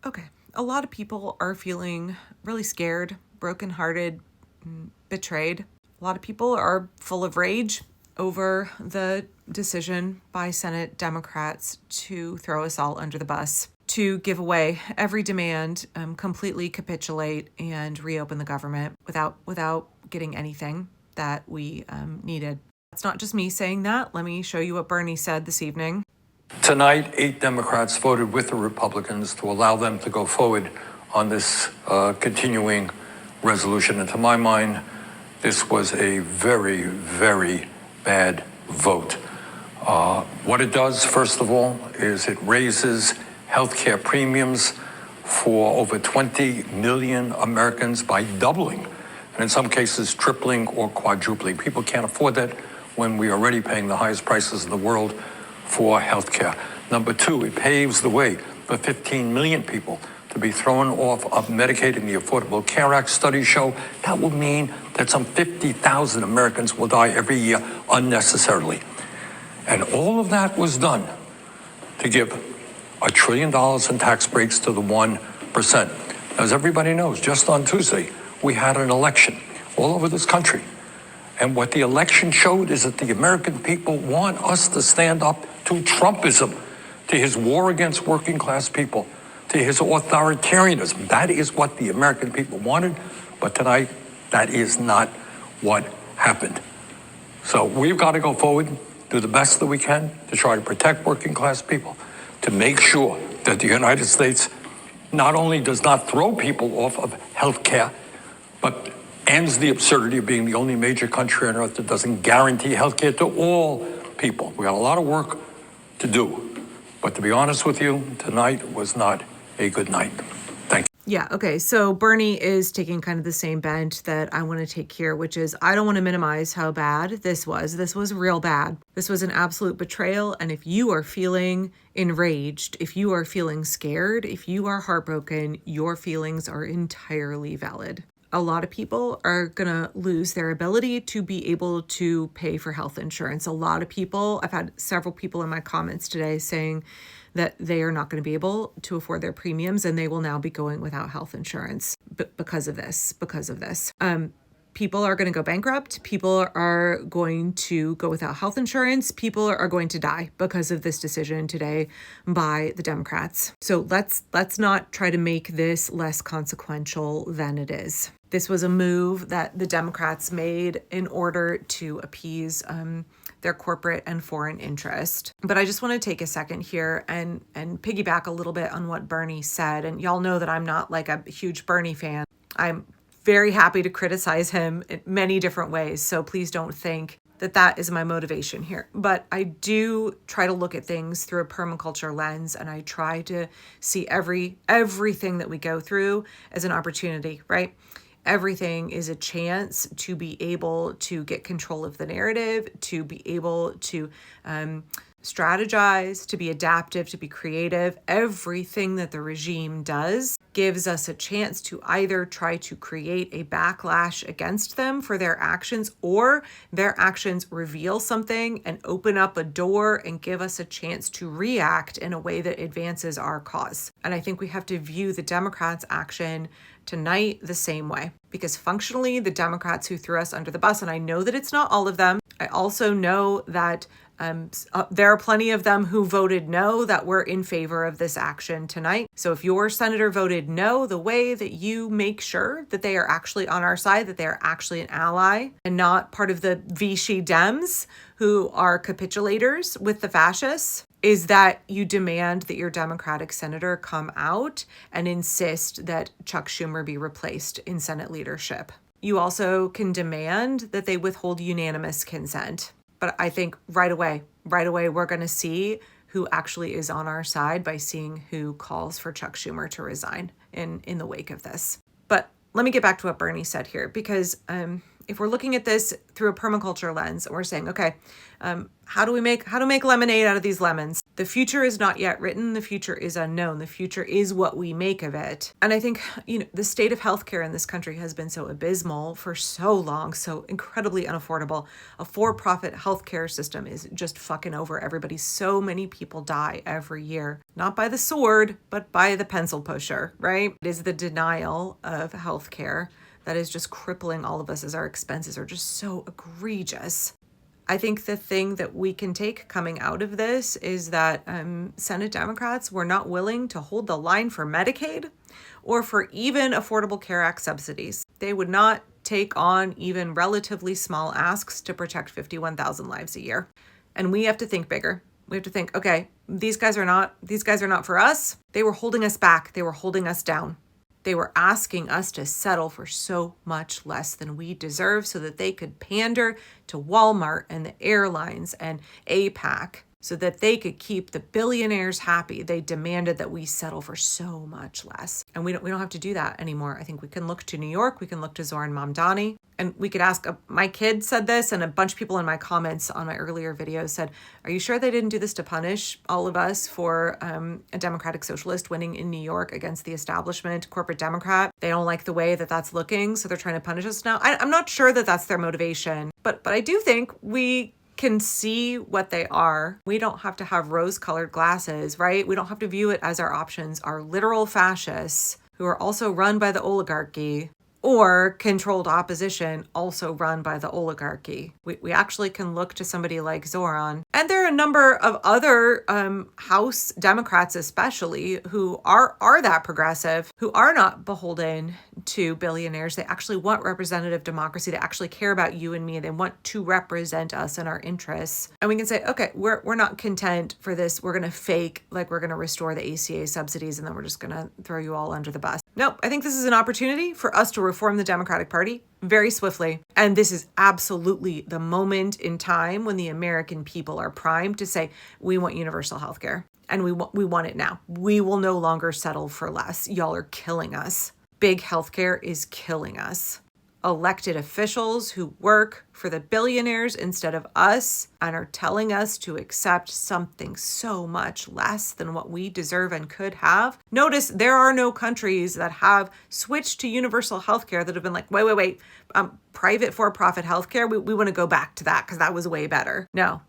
Okay, a lot of people are feeling really scared, brokenhearted, betrayed. A lot of people are full of rage over the decision by Senate Democrats to throw us all under the bus, to give away every demand, completely capitulate, and reopen the government without getting anything that we needed. It's not just me saying that. Let me show you what Bernie said this evening. Tonight, 8 Democrats voted with the Republicans to allow them to go forward on this continuing resolution. And to my mind, this was a very, very bad vote. What it does, first of all, is it raises healthcare premiums for over 20 million Americans by doubling, and in some cases tripling or quadrupling. People can't afford that when we are already paying the highest prices in the world for healthcare. Number two, it paves the way for 15 million people to be thrown off of Medicaid and the Affordable Care Act. Studies show that will mean that some 50,000 Americans will die every year unnecessarily. And all of that was done to give $1 trillion in tax breaks to the 1%. As everybody knows, just on Tuesday, we had an election all over this country. And what the election showed is that the American people want us to stand up to Trumpism, to his war against working class people, to his authoritarianism. That is what the American people wanted. But tonight, that is not what happened. So we've got to go forward, do the best that we can to try to protect working class people, to make sure that the United States not only does not throw people off of health care, but ends the absurdity of being the only major country on earth that doesn't guarantee health care to all people. We got a lot of work to do. But to be honest with you, tonight was not a good night. Thank you. Yeah, okay, so Bernie is taking kind of the same bent that I want to take here, which is I don't want to minimize how bad this was. This was real bad. This was an absolute betrayal, and if you are feeling enraged, if you are feeling scared, if you are heartbroken, your feelings are entirely valid. A lot of people are going to lose their ability to be able to pay for health insurance. A lot of people, I've had several people in my comments today saying that they are not going to be able to afford their premiums and they will now be going without health insurance because of this. People are going to go bankrupt. People are going to go without health insurance. People are going to die because of this decision today by the Democrats. So let's not try to make this less consequential than it is. This was a move that the Democrats made in order to appease their corporate and foreign interest. But I just want to take a second here and piggyback a little bit on what Bernie said. And y'all know that I'm not like a huge Bernie fan. I'm very happy to criticize him in many different ways. So please don't think that that is my motivation here. But I do try to look at things through a permaculture lens, and I try to see everything that we go through as an opportunity, right? Everything is a chance to be able to get control of the narrative, to be able to strategize, to be adaptive, to be creative. Everything that the regime does gives us a chance to either try to create a backlash against them for their actions, or their actions reveal something and open up a door and give us a chance to react in a way that advances our cause. And I think we have to view the Democrats' action tonight the same way, because functionally the Democrats who threw us under the bus, and I know that it's not all of them. I also know that there are plenty of them who voted no that were in favor of this action tonight. So if your senator voted no, the way that you make sure that they are actually on our side, that they are actually an ally and not part of the Vichy Dems who are capitulators with the fascists, is that you demand that your Democratic senator come out and insist that Chuck Schumer be replaced in Senate leadership. You also can demand that they withhold unanimous consent. But I think right away, we're going to see who actually is on our side by seeing who calls for Chuck Schumer to resign in the wake of this. But let me get back to what Bernie said here, because if we're looking at this through a permaculture lens and we're saying, okay, how do we make lemonade out of these lemons? The future is not yet written. The future is unknown. The future is what we make of it. And I think, the state of healthcare in this country has been so abysmal for so long, so incredibly unaffordable. A for-profit healthcare system is just fucking over everybody. So many people die every year, not by the sword, but by the pencil pusher, right? It is the denial of healthcare that is just crippling all of us as our expenses are just so egregious. I think the thing that we can take coming out of this is that Senate Democrats were not willing to hold the line for Medicaid or for even Affordable Care Act subsidies. They would not take on even relatively small asks to protect 51,000 lives a year. And we have to think bigger. We have to think, okay, these guys are not for us. They were holding us back. They were holding us down. They were asking us to settle for so much less than we deserve so that they could pander to Walmart and the airlines and APAC so that they could keep the billionaires happy. They demanded that we settle for so much less. And we don't have to do that anymore. I think we can look to New York. We can look to Zoran Mamdani. And we could ask, my kid said this, and a bunch of people in my comments on my earlier videos said, are you sure they didn't do this to punish all of us for a Democratic Socialist winning in New York against the establishment corporate Democrat? They don't like the way that that's looking, so they're trying to punish us now. I'm not sure that that's their motivation, but I do think we can see what they are. We don't have to have rose-colored glasses, right? We don't have to view it as our options are literal fascists who are also run by the oligarchy, or controlled opposition also run by the oligarchy. We actually can look to somebody like Zoran. And there are a number of other House Democrats especially who are that progressive, who are not beholden to billionaires. They actually want representative democracy. They actually care about you and me. They want to represent us and our interests. And we can say, okay, we're not content for this. We're going to fake like we're going to restore the ACA subsidies and then we're just going to throw you all under the bus. Nope, I think this is an opportunity for us to reform the Democratic Party very swiftly. And this is absolutely the moment in time when the American people are primed to say, we want universal health care and we want it now. We will no longer settle for less. Y'all are killing us. Big healthcare is killing us. Elected officials who work for the billionaires instead of us and are telling us to accept something so much less than what we deserve and could have. Notice there are no countries that have switched to universal healthcare that have been like, wait, private for-profit healthcare. We want to go back to that because that was way better. No.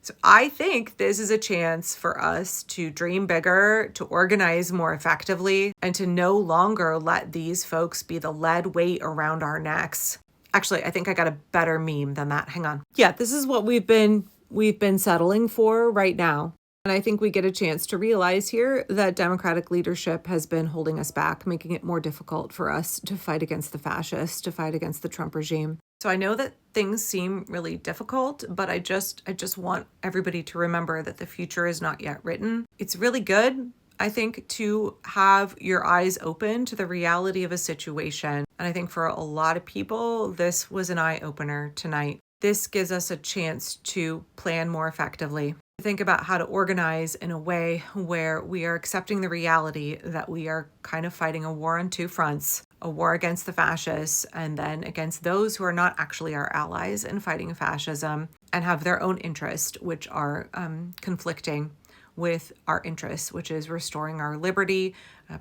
So I think this is a chance for us to dream bigger, to organize more effectively, and to no longer let these folks be the lead weight around our necks. Actually, I think I got a better meme than that. Hang on. Yeah, this is what we've been settling for right now. And I think we get a chance to realize here that Democratic leadership has been holding us back, making it more difficult for us to fight against the fascists, to fight against the Trump regime. So I know that things seem really difficult, but I just want everybody to remember that the future is not yet written. It's really good, I think, to have your eyes open to the reality of a situation. And I think for a lot of people, this was an eye-opener tonight. This gives us a chance to plan more effectively. Think about how to organize in a way where we are accepting the reality that we are kind of fighting a war on two fronts, a war against the fascists and then against those who are not actually our allies in fighting fascism and have their own interest, which are conflicting with our interests, which is restoring our liberty,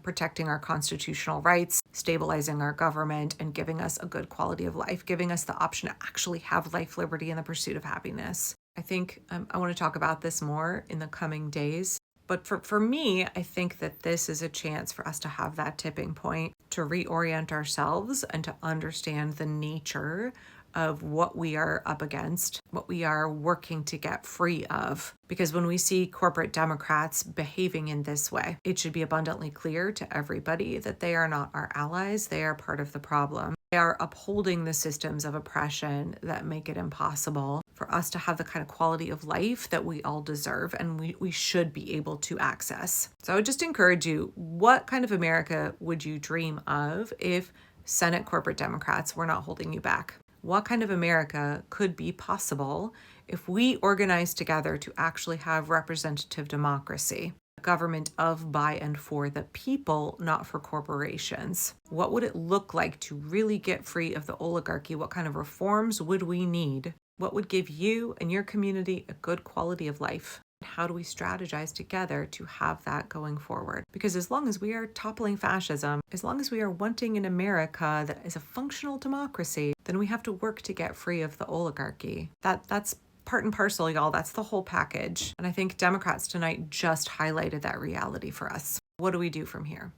protecting our constitutional rights, stabilizing our government, and giving us a good quality of life, giving us the option to actually have life, liberty, and the pursuit of happiness. I think I want to talk about this more in the coming days. But for me, I think that this is a chance for us to have that tipping point, to reorient ourselves and to understand the nature of what we are up against, what we are working to get free of. Because when we see corporate Democrats behaving in this way, it should be abundantly clear to everybody that they are not our allies. They are part of the problem. They are upholding the systems of oppression that make it impossible for us to have the kind of quality of life that we all deserve and we should be able to access. So I would just encourage you, what kind of America would you dream of if Senate corporate Democrats were not holding you back? What kind of America could be possible if we organize together to actually have representative democracy, a government of, by, and for the people, not for corporations? What would it look like to really get free of the oligarchy? What kind of reforms would we need? What would give you and your community a good quality of life? How do we strategize together to have that going forward? Because as long as we are toppling fascism, as long as we are wanting an America that is a functional democracy, then we have to work to get free of the oligarchy. That's part and parcel, y'all. That's the whole package. And I think Democrats tonight just highlighted that reality for us. What do we do from here?